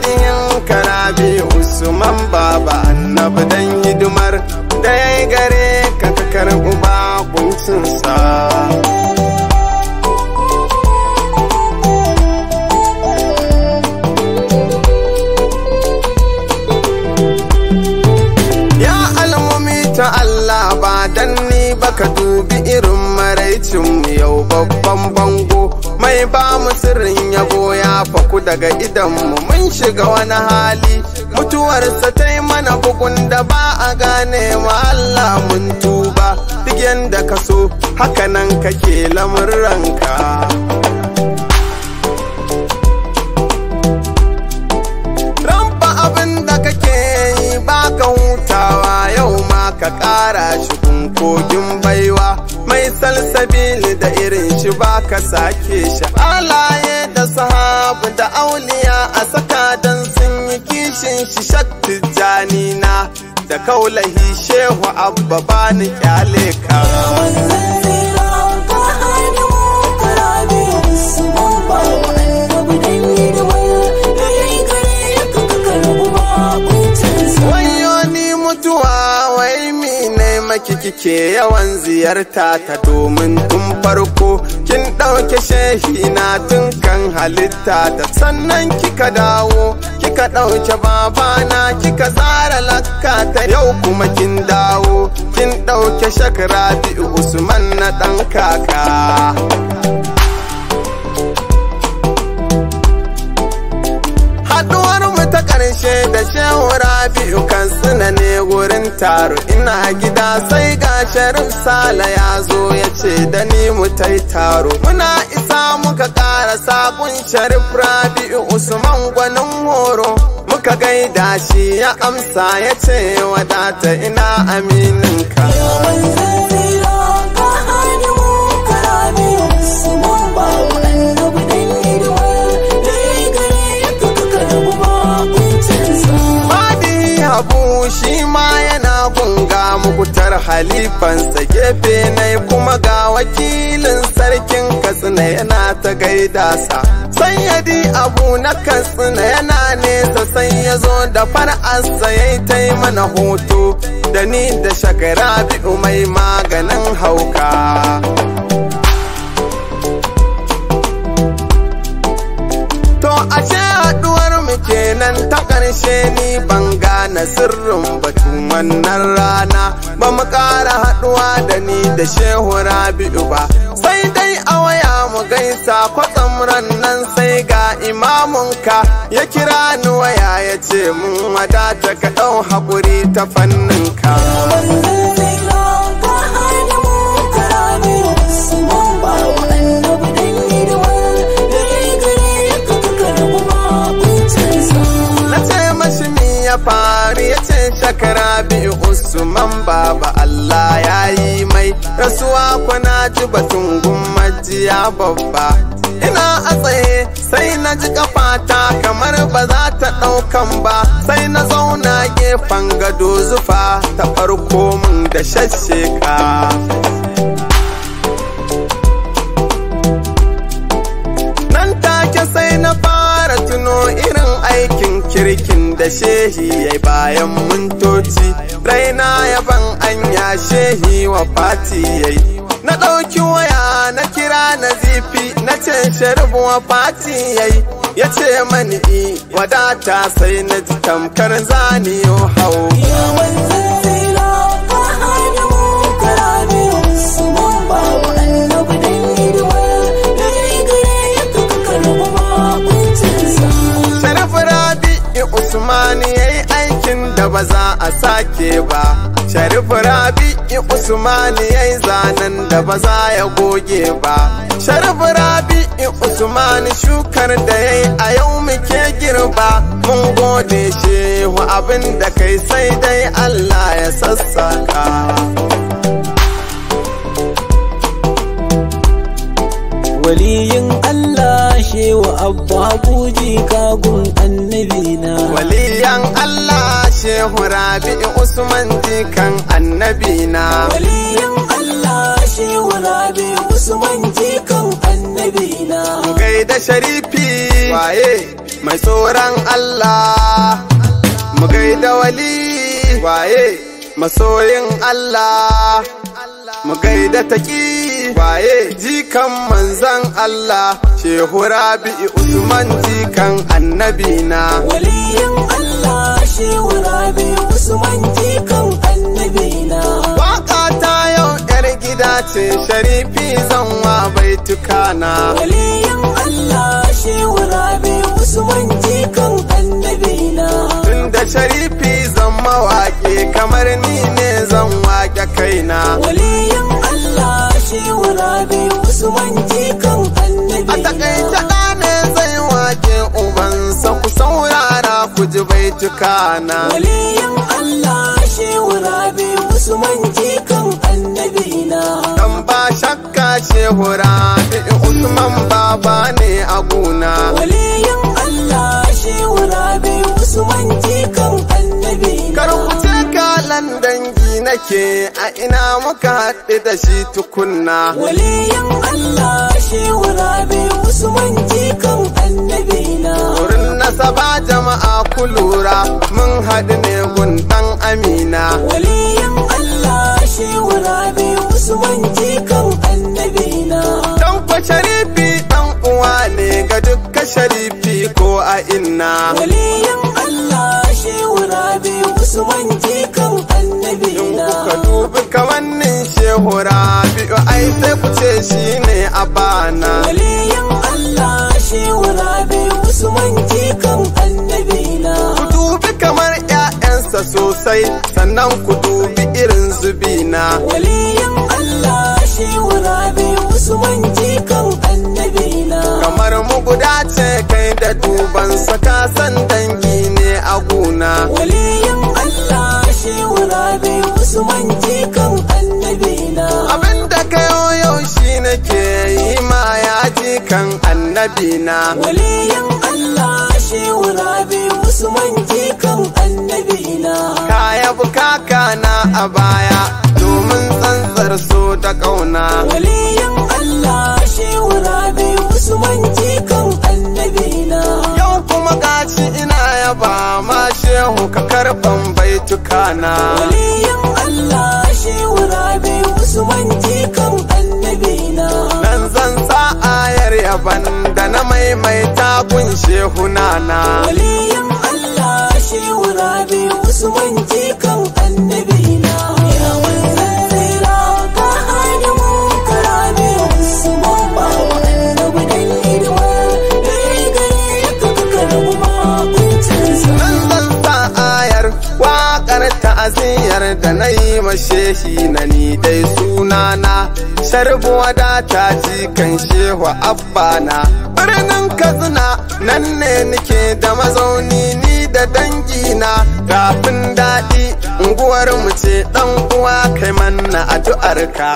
madihin karabi Usman baba annabi dan hidimar da yayi gare ka ka karɓi bakuncinsa. Ta Allah ba dan ni baka dubi irin maraicinmu yau babban bango mai ba mu sirrin yabo ya faku daga idanmu mun shiga wani hali mutuwarsa ta yi mana bugun da ba a gane ma Allah mun tuba duk yanda ka so hakanan kake lamurranka. Ramba abin da kake yi baka hutawa yau ka ƙara shi kogin baiwa mai salsabili da irin shi baka sake shi. Alaye da sahabu da auliya a saka dan sun yi kishin shi. Shatti janina da kaulahi shehu abba bani kyale ka. Kike yawan ziyarta ta domin tun farko kin ɗauke shehi na tun kan halitta ta sannan kika dawo kika ɗauke babana kika tsara lakka ta yau kuma kin dawo kin ɗauke shakara biyu Usman na ɗan kaka. Haɗuwar mu ta ƙarshe da shehu Rabi'u Katsina ne wurin taro ina gida sai ga Sharif Sala ya zo ya ce da ni mu tai taro. Muna isa muka ƙara sabon Sharif Rabi'u Usman gwanin horo muka gaida shi ya amsa ya ce wadata ina amininka. Abu shi ma yana gunga mukutar halifansa gefe na kuma ga wakilin sarkin Katsina yana ta gaida sa. Sayyadi Abu na Katsina yana nesa sai ya zo da far'arsa ya ta yi mana hoto da ni da shakara biyu mai maganin hauka. To a ce haɗuwar mu kenan ta ƙarshe ni ban gane sirrin batun wannan rana ba mu ƙara haɗuwa da ni da shehu Rabi'u ba sai dai a waya mu gaisa kwatsam nan sai ga imamunka ya kira ni waya ya ce mun wadata ka ɗau haƙuri ta fanninka. Fari ya ce shakara biyu Usman baba Allah ya yi mai rasuwa kuna ji batun gummajiya babba. Ina a tsaye sai na ji kafata kamar ba za ta ɗaukan ba sai na zauna gefen gado zufa ta farko min da shasheka. Nan take sai na fara tuno irin aikin kirkin da shehi ya bayan mintoci raina yaban anya shehi wa fati yayi. Na ɗauki waya na kira Nazifi na ce Sharif wa fati yayi ya ce mani wadata sai na ji tamkar zaniyo hau. Usmani yayi aikin da ba za a sake ba. Sharif Rabi'u Usmani yayi zanen da ba za ya goge ba. Sharif Rabi'u Usmani shukar da yayi a yau muke girba. Mun gode shehu abin da kai sai dai Allah ya sassaka. waliyin Allah shewa abba buji kagun annabina. Waliyan Allah shehu Rabi'u Usman jikan annabina. Waliyin Allah shewa Rabi'u Usman jikan annabina. Gaida Sharifi waye mai tsoron Allah mu gaida wali waye masoyin Allah mu gaida taki waye jikan manzan Allah Shehu Rabi'u Usman jikan annabina waliyin Allah Shehu Rabi'u Usman jikan annabina waka ta yau yar gida ce sharifi zanwa baitukana waliyin Allah Shehu Rabi'u Usman jikan annabina tunda sharifi zan mawaƙe kamar ni ne zan waƙe kaina waliyin Allah Shehu Rabi'u Usman jikan annabina a takaice ɗane zai waƙe ubansa ku saurara ku ji baitukana waliyin Allah Shehu Rabi'u Usman jikan annabina dan ba shakka Shehu Rabi'u Usman baba ne a gona waliyin Allah Shehu Rabi'u Usman jikan annabina kar ku ce kalan dangi nake a ina muka haɗu da shi tukunna waliyin Allah Shehu Rabi'u Usman jikan annabina wurin nasaba jama'a ku lura mun haɗu ne gun ɗan amina waliyin Allah Shehu Rabi'u Usman jikan annabina dan kwa sharifi ɗan uwa ne ga dukka sharifi ko a inna waliyin Allah Shehu Rabi'u Usman jikan annabina ka dubi kamannin Shehu Rabi'u ai sai ku ce shi ne a bana waliyin Allah Shehu Rabi'u Usman jikan annabina ku dubi kamar ƴaƴansa sosai sannan ku dubi irin zubina waliyin Allah Shehu Rabi'u Usman jikan annabina kamar mu guda ce kai da dubansa ka san dangi ne a guna waliyin Allah Shehu Rabi'u Usman jikan annabina abinda ka yau shi nake yi ma ya jikan annabina waliyin Allah Shehu Rabi'u Usman jikan annabina kaya bukaka na a baya domin tsantsar so da ƙauna waliyin Allah Shehu Rabi'u Usman jikan annabina yau kuma gashi ina yaba ma Shehu ka karban baitukana waliyin Allah Shehu Rabi'u Usman jikan annabina nan zan sa ayar yaban da na maimaita kun Shehu nana waliyin Allah Shehu Rabi'u Usman jikan annabina ya manzan tsira ka hadimin ka Rabi'u Usman ba wa annabi dan hidima dai gare ka karbu makuncinsa nan zan sa ayar waƙar ta'aziyar da na yi mashehi na ni dai sunana sharbu wadata jikan Shehu abbana birnin Katsina nan ne nake da mazauni ni da dangina kafin daɗi unguwar mu ce ɗan uwa kai manna addu'arka